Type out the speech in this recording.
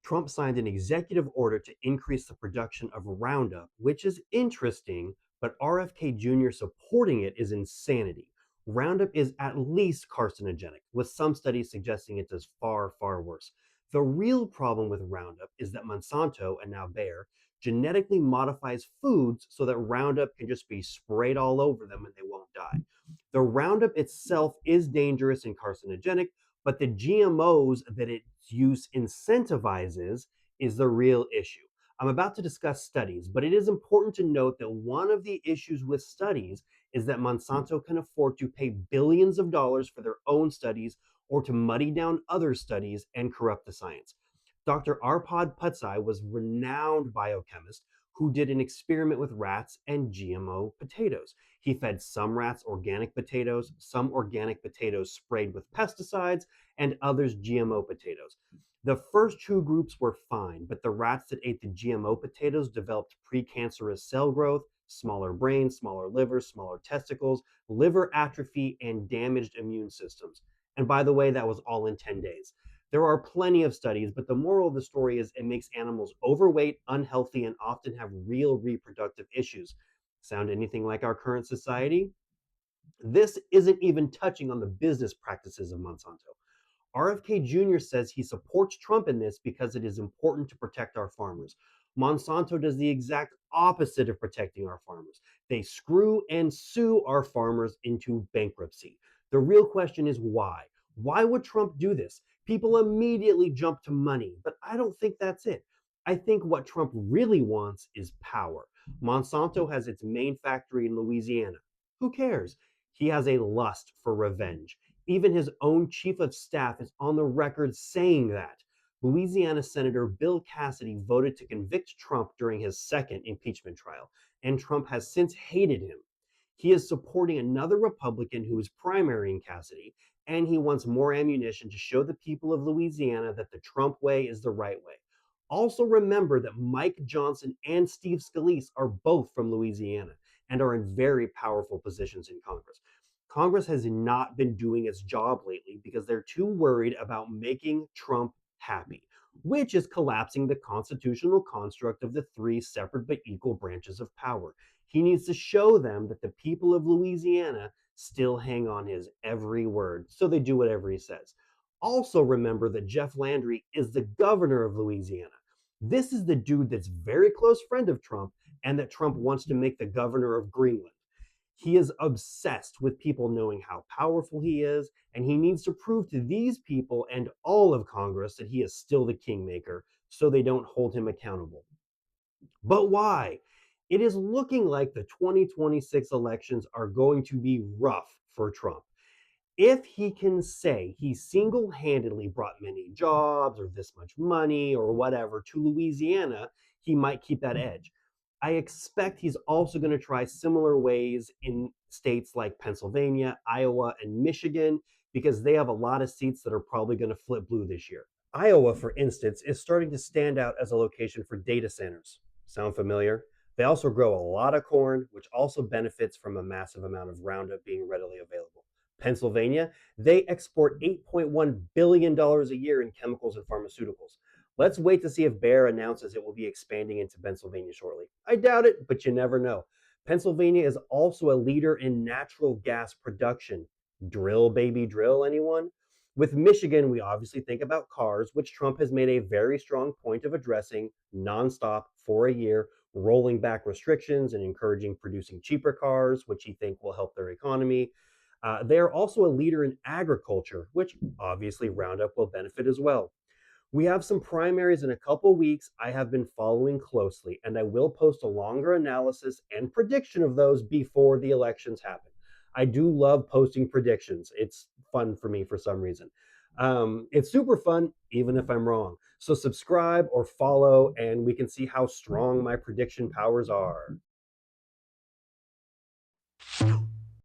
Trump signed an executive order to increase the production of Roundup, which is interesting, but RFK Jr. supporting it is insanity. Roundup is at least carcinogenic, with some studies suggesting it does far, far worse. The real problem with Roundup is that Monsanto, and now Bayer, genetically modifies foods so that Roundup can just be sprayed all over them and they won't die. The Roundup itself is dangerous and carcinogenic, but the GMOs that its use incentivizes is the real issue. I'm about to discuss studies, but it is important to note that one of the issues with studies is that Monsanto can afford to pay billions of dollars for their own studies or to muddy down other studies and corrupt the science. Dr. Arpad Putzai was a renowned biochemist who did an experiment with rats and GMO potatoes. He fed some rats organic potatoes, some organic potatoes sprayed with pesticides, and others GMO potatoes. The first two groups were fine, but the rats that ate the GMO potatoes developed precancerous cell growth, smaller brains, smaller livers, smaller testicles, liver atrophy, and damaged immune systems. And by the way, that was all in 10 days. There are plenty of studies, but the moral of the story is it makes animals overweight, unhealthy, and often have real reproductive issues. Sound anything like our current society? This isn't even touching on the business practices of Monsanto. RFK Jr. says he supports Trump in this because it is important to protect our farmers. Monsanto does the exact opposite of protecting our farmers. They screw and sue our farmers into bankruptcy. The real question is why? Why would Trump do this? People immediately jump to money, but I don't think that's it. I think what Trump really wants is power. Monsanto has its main factory in Louisiana. Who cares? He has a lust for revenge. Even his own chief of staff is on the record saying that. Louisiana Senator Bill Cassidy voted to convict Trump during his second impeachment trial, and Trump has since hated him. He is supporting another Republican who is primarying Cassidy, and he wants more ammunition to show the people of Louisiana that the Trump way is the right way. Also, remember that Mike Johnson and Steve Scalise are both from Louisiana and are in very powerful positions in Congress. Congress has not been doing its job lately because they're too worried about making Trump happy, which is collapsing the constitutional construct of the three separate but equal branches of power. He needs to show them that the people of Louisiana still hang on his every word, so they do whatever he says. Also, remember that Jeff Landry is the governor of Louisiana. This is the dude that's very close friend of Trump and that Trump wants to make the governor of Greenland. He is obsessed with people knowing how powerful he is, and he needs to prove to these people and all of Congress that he is still the kingmaker so they don't hold him accountable. But why? It is looking like the 2026 elections are going to be rough for Trump. If he can say he single handedly brought many jobs or this much money or whatever to Louisiana, he might keep that edge. I expect he's also going to try similar ways in states like Pennsylvania, Iowa, and Michigan because they have a lot of seats that are probably going to flip blue this year. Iowa, for instance, is starting to stand out as a location for data centers. Sound familiar? They also grow a lot of corn, which also benefits from a massive amount of Roundup being readily available. Pennsylvania, they export $8.1 billion a year in chemicals and pharmaceuticals. Let's wait to see if Bayer announces it will be expanding into Pennsylvania shortly. I doubt it, but you never know. Pennsylvania is also a leader in natural gas production. Drill, baby, drill, anyone? With Michigan, we obviously think about cars, which Trump has made a very strong point of addressing nonstop for a year, rolling back restrictions and encouraging producing cheaper cars, which he thinks will help their economy. They're also a leader in agriculture, which obviously Roundup will benefit as well. We have some primaries in a couple weeks I have been following closely, and I will post a longer analysis and prediction of those before the elections happen. I do love posting predictions. It's fun for me for some reason. It's super fun, even if I'm wrong. So subscribe or follow, and we can see how strong my prediction powers are.